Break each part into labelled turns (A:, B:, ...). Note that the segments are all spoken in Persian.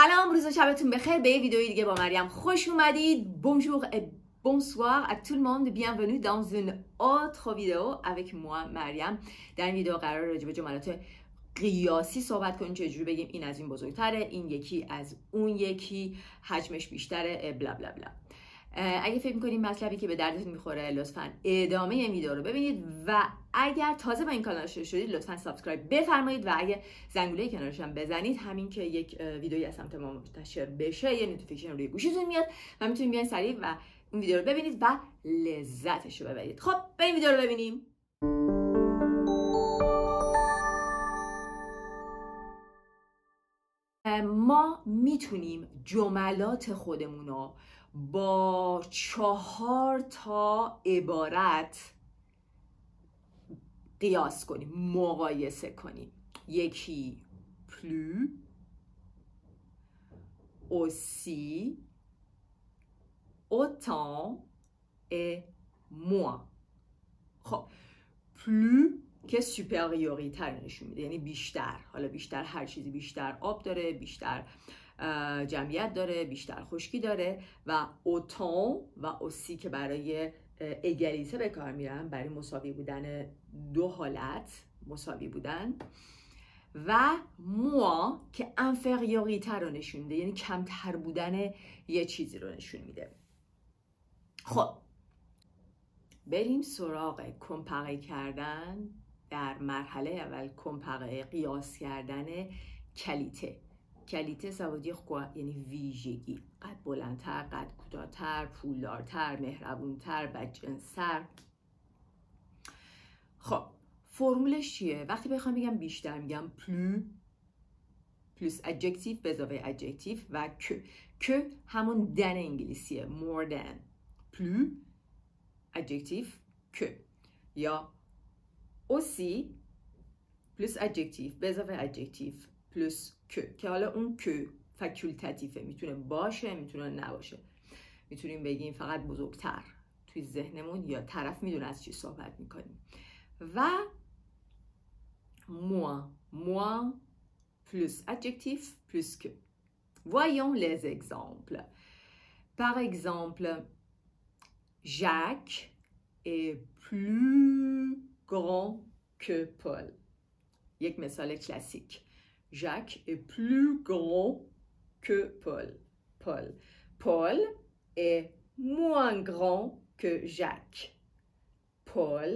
A: سلام، روز و شبتون بخیر. به ویدیوی دیگه با مریم خوش اومدید. Bonjour et bonsoir à tout le monde. Bienvenue dans une autre vidéo avec moi مریم. در این ویدیو قرار راجع به جملات قیاسی صحبت کنیم. چجوری بگیم این از این بزرگتره، این یکی از اون یکی، حجمش بیشتره، بلا بلا بلا. اگه فکر می‌کنید مطلبی که به دردتون میخوره لطفاً ادامه این ویدیو رو ببینید و اگر تازه با این کانال آشنا شدید لطفاً سابسکرایب بفرمایید و اگه زنگوله کنارش هم بزنید، همین که یک ویدیویی از سمت ما منتشر بشه یه نوتیفیکیشن روی گوشیتون میاد و میتونید بیاین سریع و این ویدیو رو ببینید و لذتش رو ببرید. خب به این ویدیو رو ببینیم. ما میتونیم جملات خودمون رو با 4 تا عبارت قیاس کنیم، مقایسه کنیم. یکی plus، aussi، autant et moins. خب plus که سوپریوریتر نشون میده، یعنی بیشتر. حالا بیشتر هر چیزی، بیشتر آب داره، بیشتر جمعیت داره، بیشتر خشکی داره. و اوتان و اوسی که برای اگالیته به کار میرن، برای مساوی بودن دو حالت، مساوی بودن. و موا که انفریوریته رو نشون میده، یعنی کمتر بودن یه چیزی رو نشون میده. خب بریم سراغ کمپاره کردن. در مرحله اول کمپاره، قیاس کردن کلیته. کلیته سوادی quoi؟ یعنی ویژگی. قد بلندتر، قد کوتاه‌تر، پولدارتر، مهربونتر، بدجنس‌تر. خب فرمولش چیه؟ وقتی بخوام بگم بیشتر میگم plus adjective به اضافه adjective و که همون دن انگلیسیه، more than. plus adjective که، یا aussi plus adjective به اضافه adjective plus که حالا اون که فکولتاتیفه، میتونه باشه میتونه نباشه. میتونیم بگیم فقط بزرگتر توی ذهنمون، یا طرف میدونه از چی صحبت میکنیم. و moi plus adjectif plus que. Voyons les exemples. Par exemple, Jacques est plus grand que Paul. یک مثال کلاسیک. Jacques est plus grand que Paul. Paul est moins grand que Jacques. Paul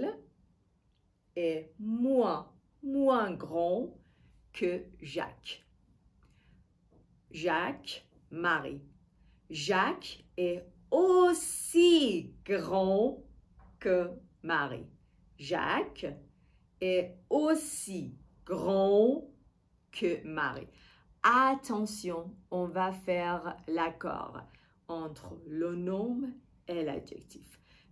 A: est moins grand que Jacques. Jacques, Marie. Jacques est aussi grand que Marie. Jacques est aussi grand que Marie. Attention, on va faire l'accord entre le nom et l'adjectif.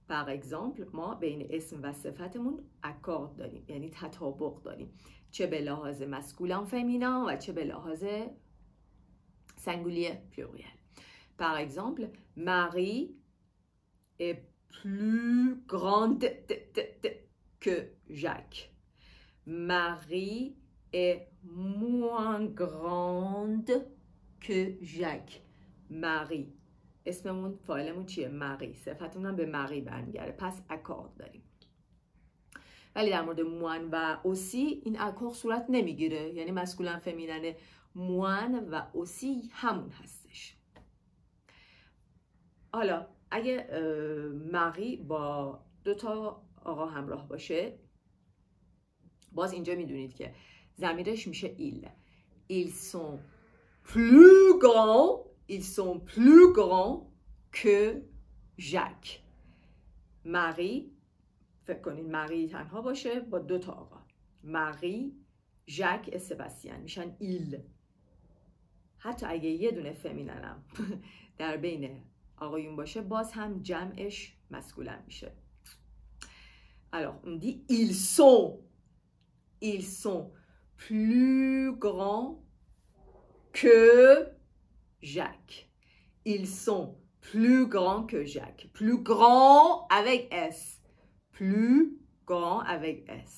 A: Par exemple, ما بین اسم و صفتمون اکورد داریم، یعنی تطابق داریم، چه به لحاظ مسکولان فمینان و چه به لحاظ سینگولیه پلوریل. Par exemple, Marie est plus grande que Jacques. Marie est moins grande que Jacques. Marie. اسممون، فاعلمون چیه؟ ماری. صفتمون هم به ماری برمیگره، پس اکورد داریم. ولی در مورد موان و اوسی این اکورد صورت نمیگیره، یعنی مسکولن فمینن موان و اوسی همون هستش. حالا اگه ماری با 2 تا آقا همراه باشه، باز اینجا میدونید که ضمیرش میشه ایل. Ils sont plus grands que Jacques. ماری، فکر کنید ماری تنها باشه با 2 تا آقا، ماری، ژاک و سباستیان، میشن ایل. حتی اگه یه دونه فمیننم در بین آقایون باشه، باز هم جمعش مسکولن میشه. Alors on dit ils sont plus grands que Jacques. Ils sont plus grands que Jacques. Plus grand avec S. Plus grand avec S.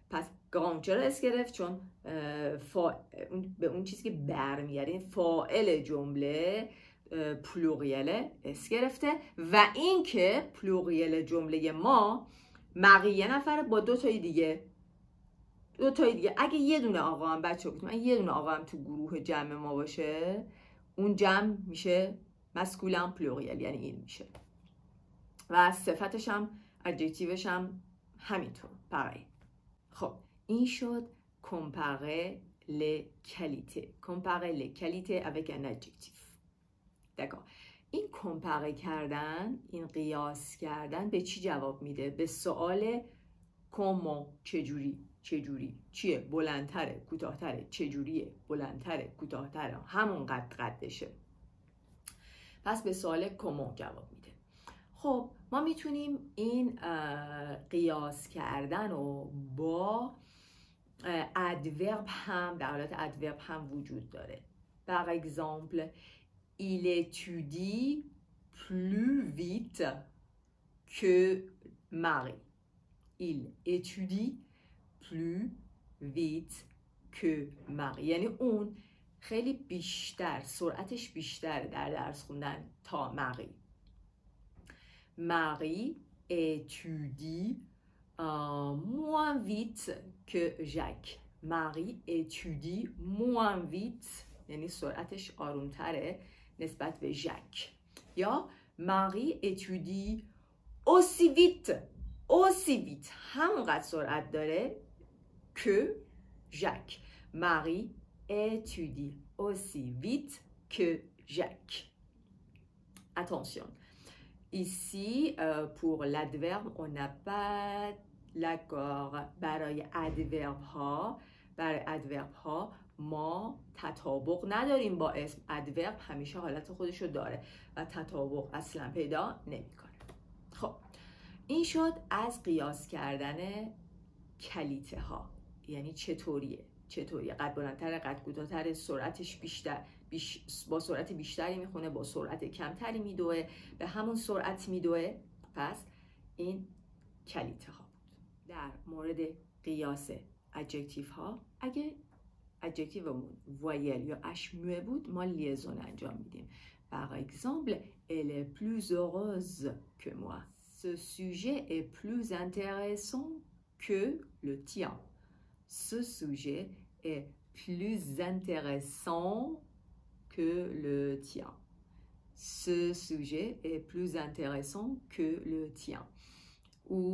A: پس گران چرا اس گرفت؟ چون به اون چیزی که برمیگرده فاعل جمله پلوریل اس گرفته و این که پلوریل جمله ما یه نفره با دو تای دیگه اگه یه دونه آقا هم بچه گفتم یه دونه آقا هم تو گروه جمع ما باشه اون جمع میشه مسکولن پلوریل، یعنی این میشه و صفتش هم ادجکتیوش هم همینطور pareil. خب این شد comparer les qualités. Comparer les qualités avec un adjectif. d'accord. این کمپاره کردن، این قیاس کردن به چی جواب میده؟ به سوال comment، چجوری، چیه؟ بلندتره، کوتاهتره، چجوریه؟ بلندتره، کوتاهتره، همون قدشه. پس به سوال comment جواب میده. خب ما میتونیم این قیاس کردن رو با ادورب هم، در حالت ادورب هم وجود داره. par exemple il étudie plus vite que Marie. il étudie plus vite que Marie. یعنی اون خیلی بیشتر، سرعتش بیشتر در درس خوندن تا ماری. Marie étudie moins vite que Jacques. Marie étudie moins vite، یعنی سرعتش آرومتره نسبت به ژک. یا Marie étudie aussi vite همونقدر سرعت داره که Jacques. Marie étudie aussi vite que Jacques. Attention. Ici, pour l'adverbe, on n'a pas l'accord. برای adverbe ها ما تطابق نداریم با اسم. adverb همیشه حالت خودشو داره و تطابق اصلا پیدا نمیکنه. خب این شد از قیاس کردن کلیته ها، یعنی چطوریه، قد بلندتره، قد کوتاه‌تره، سرعتش با سرعت بیشتری میخونه، با سرعت کمتری میدوه، به همون سرعت میدوه. پس این کلیته ها بود. در مورد قیاس ادجکتیو ها، اگه ادجکتیومون وایل یا اشموه بود ما لیزون انجام میدیم. par exemple elle est plus heureuse que moi. ce sujet est plus intéressant que le tien. ce sujet est plus intéressant que le tien. Ce sujet est plus intéressant que le tien. Ou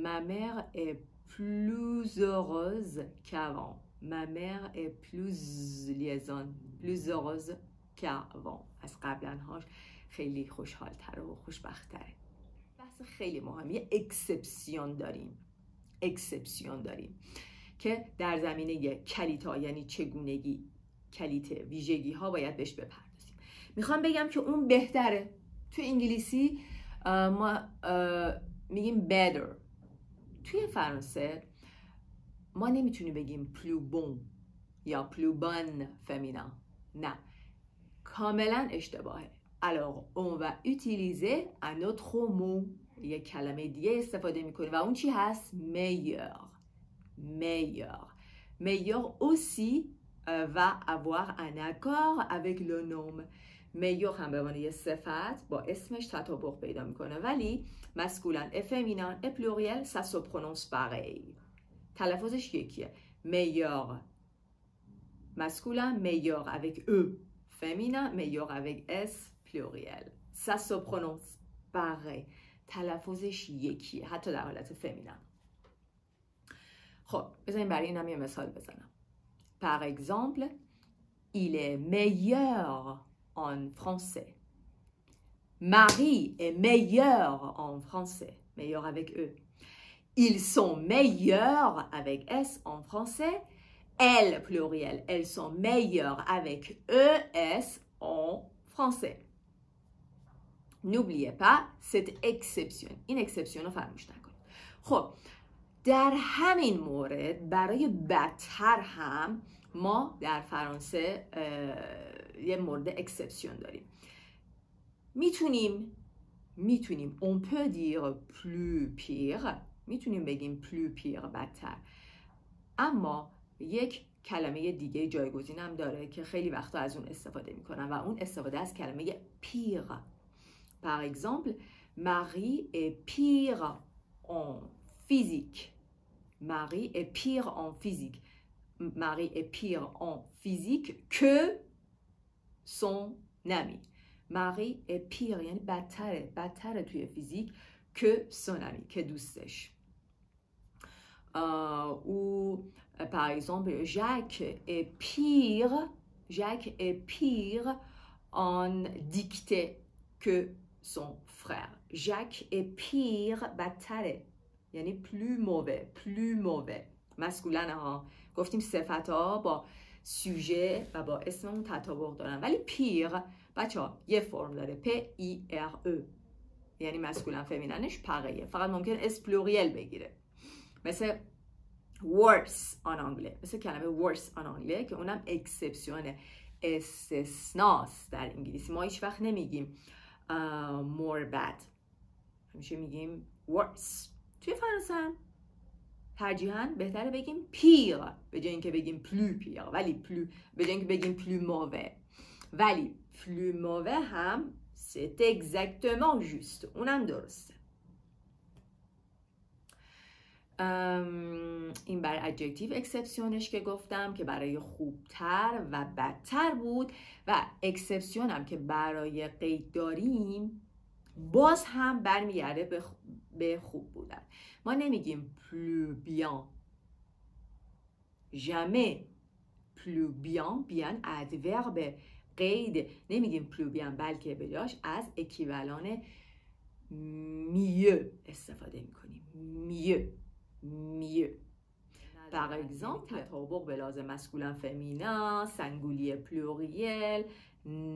A: ma mère est plus heureuse qu'avant. Ma mère est plus heureuse qu'avant. از قبلنهاش خیلی خوشحال‌تره و خوشبخت‌تره. بحث خیلی مهمیه. اکسپسیون داریم که در زمینه کلیتا، یعنی چگونگی، کلیته، ویژگی ها باید بهش بپردازیم. میخوام بگم که اون بهتره. تو انگلیسی ما میگیم better. توی فرانسه ما نمیتونیم بگیم plus bon یا plus bonne féminin. نه، کاملا اشتباهه. alors on va utiliser un autre mot. یک کلمه دیگه استفاده میکنیم و اون چی هست؟ meilleur aussi va avoir un accord avec le nom. meilleur هم به عنوان یه صفت با اسمش تطابق پیدا میکنه، ولی مسکولن افمینان پلوریل ça se prononce pareil. تلفظش یکیه. meilleur masculin, meilleur avec e féminin, meilleur avec s pluriel. ça se prononce pareil. تلفظش یکیه حتی در حالت فمینن. خب بذاریم برای این هم یه مثال بزنم. par exemple il est meilleur en français. Marie est meilleure en français. meilleur avec e. ils sont meilleurs avec s en français. elles pluriel, elles sont meilleures avec es en français. N'oubliez pas cette exception. این اکسپسیون رو فراموش نکنید. خب در همین مورد برای بدتر هم ما در فرانسه یه مورد اکسپسیون داریم. میتونیم on peut dire plus pire میتونیم بگیم پلو پیر، بدتر. اما یک کلمه دیگه جایگزین هم داره که خیلی وقتا از اون استفاده میکنن و اون استفاده از کلمه پیر. Par exemple, Marie est pire en physique. Marie est pire en physique. Marie est pire en physique que son ami. Marie est pire یعنی بدتره توی فیزیک که son ami، که دوستش. ou par exemple Jacques est pire en dictée que son frère. Jacques est pire، بدتره یعنی plus mauvais. مسکولن ها، گفتیم صفت ها با سوژه و با اسممون تطابق دارن، ولی پیر بچه ها یه فرم داره P-I-R-E، یعنی مسکولن فمیننش پقیه، فقط ممکن اس پلوریل بگیره، مثل worse آن انگله، مثل کلمه worse آن انگله که اونم اکسپسیونه، استثناست در انگلیسی. ما هیچ وقت نمیگیم more bad، همیشه میگیم worse. توی فرانسه ترجیحاً بهتره بگیم پیر به جای اینکه بگیم پلو پیر، ولی به جای اینکه بگیم پلو مووه، ولی پلو مووه هم c'est exactement juste، اونم درسته. این برای ادجکتیو اکسپسیونش که گفتم که برای خوبتر و بدتر بود، و اکسپسیون هم که برای قید داریم باز هم برمیگرده به خوب بودن. ما نمیگیم plus bien، jamais plus bien ادورب قید نمیگیم plus bien، بلکه به جاش از اکیوالان mieux استفاده میکنیم. mieux. par exemple تطابق به لحاظ مسکولن فمینن، سنگولی پلوریل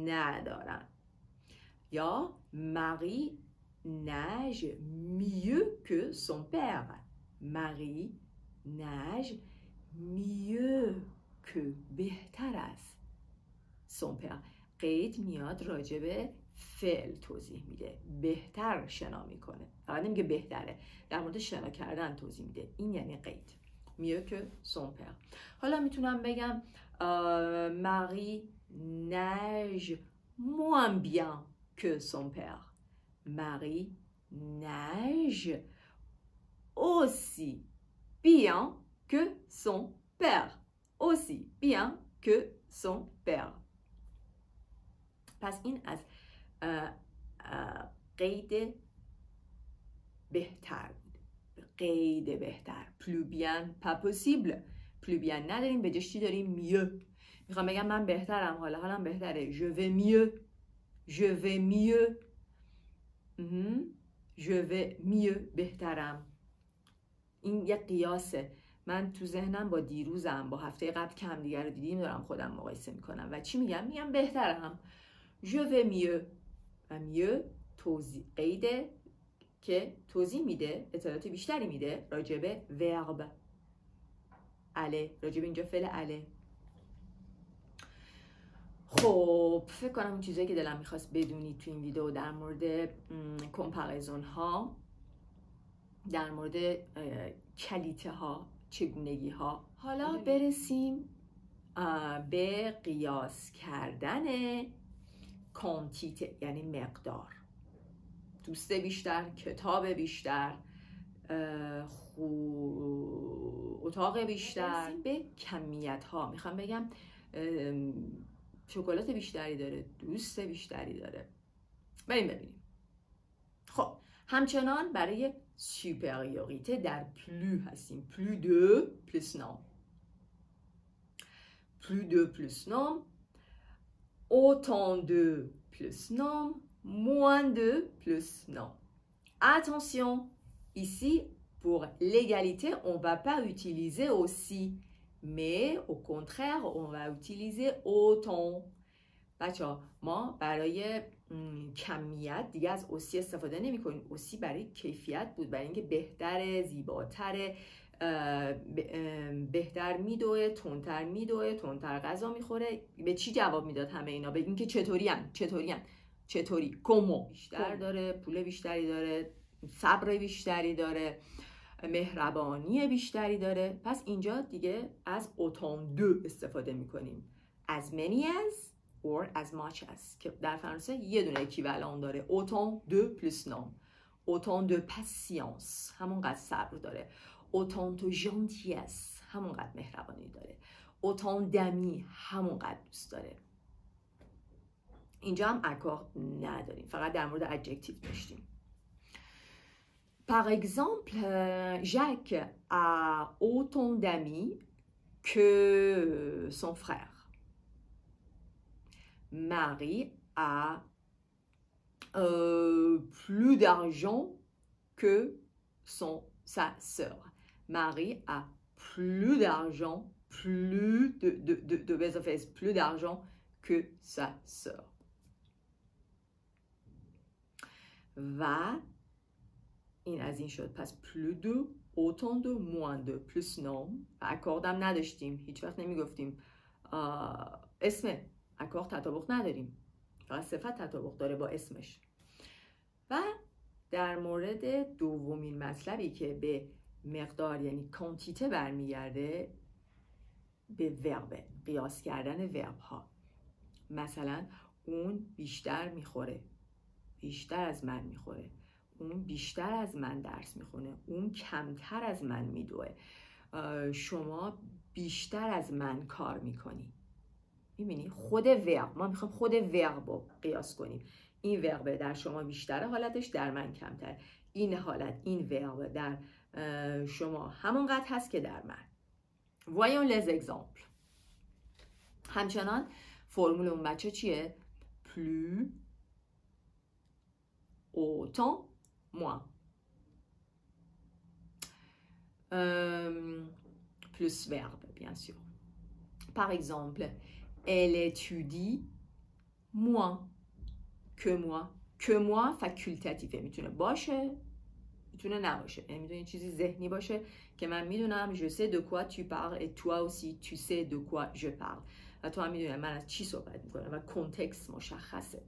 A: ندارن. یا Marie nage mieux que son père. Marie nage mieux que، بهتر از son père. قید میاد راجع به فعل توضیح میده، بهتر شنا میکنه، فقط نمیگه بهتره، در مورد شنا کردن توضیح میده. این یعنی قید mieux que son père. حالا میتونم بگم Marie nage moins bien que son père. Marie nage aussi bien que son père. Aussi bien que son père. پس این از قید بهتر بود. قید بهتر. Plus bien pas possible. Plus bien نداریم، به جاش چی داریم؟ mieux. میخوام بگم من بهترم، حالم بهتره. Je vais mieux. Je vais mieux. Je vais mieux، بهترم. این یه قیاسه. من تو ذهنم با دیروزم، با هفته قبل که هم دیگر رو دیدیم دارم خودم مقایسه میکنم و چی میگم؟ میگم بهترم. Je vais mieux. و mieux توضیح قیده که توضیح میده، اطلاعات بیشتری میده راجع به verb aller، راجع به اینجا فعل aller. خب فکر کنم اون چیزایی که دلم میخواست بدونید تو این ویدیو در مورد کمپاریزون ها، در مورد کلیته ها، چگونگی ها. حالا برسیم به قیاس کردن کانتیته، یعنی مقدار. دوست بیشتر، کتاب بیشتر، اتاق بیشتر. به کمیت ها میخوام بگم شکلات بیشتری داره، دوست بیشتری داره. بریم ببینیم. خب همچنان برای سوپریوریته در پلو هستیم. پلو دو پلوس نام. پلو دو پلوس نام. autant de plus nom, moins de plus nom. Attention, ici, pour l'égalité, on ne va pas utiliser aussi, mais au contraire, on va utiliser autant. بچه‌ها ما برای کمیت دیگه از اوسی استفاده نمی کنیم. اوسی برای کیفیت بود، برای اینکه بهتره، زیباتره، بهتر میدوه، تندتر میدوه، تندتر غذا میخوره. به چی جواب میداد همه اینا؟ به اینکه چطوری کومو بیشتر داره، پول بیشتری داره، صبر بیشتری داره، مهربانی بیشتری داره. پس اینجا دیگه از autant de استفاده میکنیم. as many as or as much as که در فرانسه یه دونه اکیوالان داره. autant de plus non. autant de patience همونقدر صبر داره. autant de gentillesse همونقدر مهربانی داره. autant d'amis همونقدر دوست داره. اینجا هم اکورد نداریم، فقط در مورد adjective داشتیم. Par exemple, Jacques a autant d'amis que son frère. Marie a plus d'argent que sa sœur. Marie a plus d'argent, plus d'argent que sa sœur. Va این از این شد. پس plus de, autant de, moins de, plus non. اکوردم نداشتیم، هیچ وقت نمیگفتیم اسم اکورد تطابق نداریم، فقط صفت تطابق داره با اسمش. و در مورد دومین مطلبی که به مقدار یعنی کانتیته برمیگرده، به ورب، قیاس کردن ورب ها. مثلا اون بیشتر میخوره، بیشتر از من میخوره. اون بیشتر از من درس میخونه. اون کمتر از من میدوه. شما بیشتر از من کار میکنی. میبینی؟ خود ورب، ما میخوایم خود ورب رو قیاس کنیم. این ورب در شما بیشتره حالتش، در من کمتر. این حالت، این ورب در شما همونقدر هست که در من. Voyons les exemples. همچنان فرمول اون بچه چیه؟ plus, autant, moins. Plus verbe, bien sûr. Par exemple, elle étudie moins que moi. Que moi, facultative. میتونه باشه، میتونه نباشه. یعنی میتونه چیزی ذهنی باشه که من میدونم je sais de quoi tu parles et toi aussi tu sais de quoi je parle. و تو هم میدونی من از چی صحبت میکنم و کنتکست مشخصه.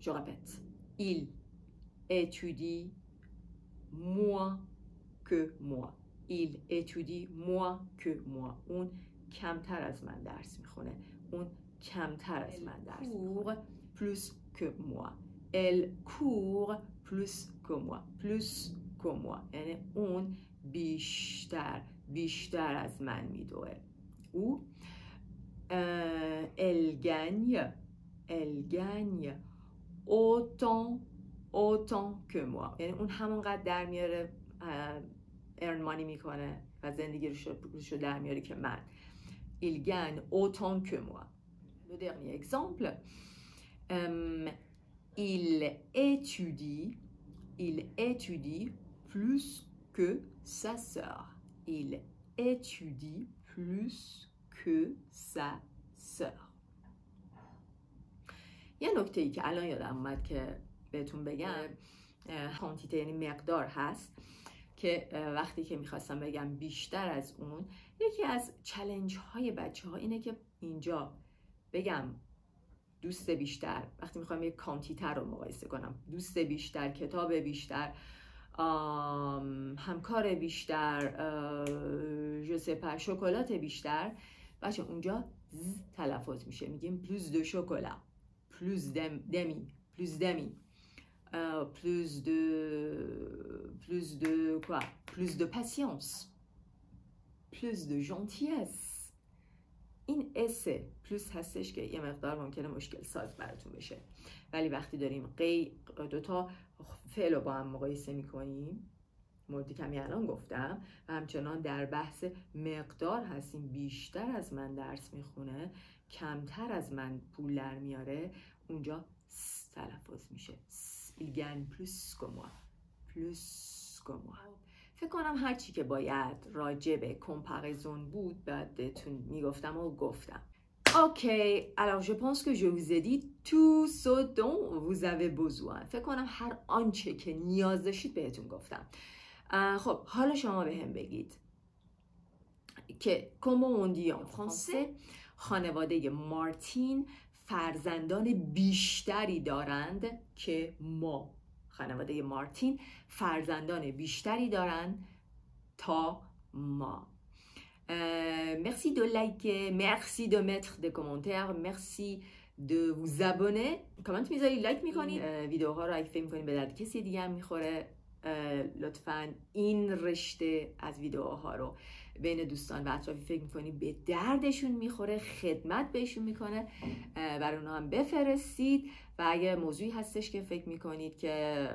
A: Je répète, il étudie moins que moi. Il étudie moins que moi. اون کمتر از من درس میخونه. اون کمتر از من درس میخونه. Plus que moi. Elle court plus que moi. Plus que moi. یعنی اون بیشتر از من میدوه. او elle gagne autant que moi. یعنی اون همونقدر در میاره، earn money میکنه و زندگی رو در میاره که من. Il gagne autant que moi. Le dernier exemple, il étudie plus que sa sœur. Il étudie plus que sa sœur. یه نکته ای که الان یادم اومد که بهتون بگم، کانتیته یعنی مقدار هست که وقتی که میخواستم بگم بیشتر از اون، یکی از چالش های بچه ها اینه که اینجا بگم دوست بیشتر، وقتی میخوام یک کانتیته رو مقایسه کنم، دوست بیشتر، کتاب بیشتر، همکار بیشتر، شکلات بیشتر، بچه اونجا ز تلفظ میشه، میگیم plus de chocolat, plus d'amis, plus d'amis, plus de quoi, plus de patience, plus de gentillesse. این اس پلوس هستش که یه مقدار ممکنه مشکل ساز براتون بشه، ولی وقتی داریم دوتا فعل رو با هم مقایسه میکنیم، موردی کمی الان گفتم، و همچنان در بحث مقدار هستیم، بیشتر از من درس میخونه، کمتر از من پول در میاره، اونجا س تلفظ میشه. Il gagne plus que moi. Plus que moi. فکر کنم هرچی که باید راجع به کمپاریزون بود بعد بهتون میگفتم و گفتم. اوکی، alors je pense que je vous ai dit tout ce dont vous avez besoin. فکر کنم هر آنچه که نیاز داشتید بهتون گفتم. خب حالا شما بهم بگید که comment on dit en français، خانواده مارتین فرزندان بیشتری دارند که ما. خانواده مارتین فرزندان بیشتری دارن تا ما. Merci de liker, merci de mettre des commentaires, merci de vous abonner. کامنت میذاری، لایک میکنید ویدیوها رو اگه فکر میکنید به درد کسی دیگه هم میخوره لطفاً این رشته از ویدیوها رو بین دوستان و اطرافی فکر میکنید به دردشون میخوره، خدمت بهشون میکنه، برای اونها هم بفرستید. و اگه موضوعی هستش که فکر میکنید که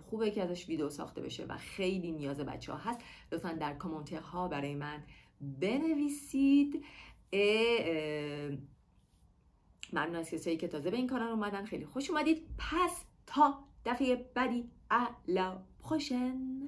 A: خوبه که ازش ویدیو ساخته بشه و خیلی نیاز بچه ها هست، لطفاً در کامنترها برای من بنویسید. ممنون از کسایی که تازه به این کانال اومدن، خیلی خوش اومدید. پس تا دفعه بعدی، à la prochaine.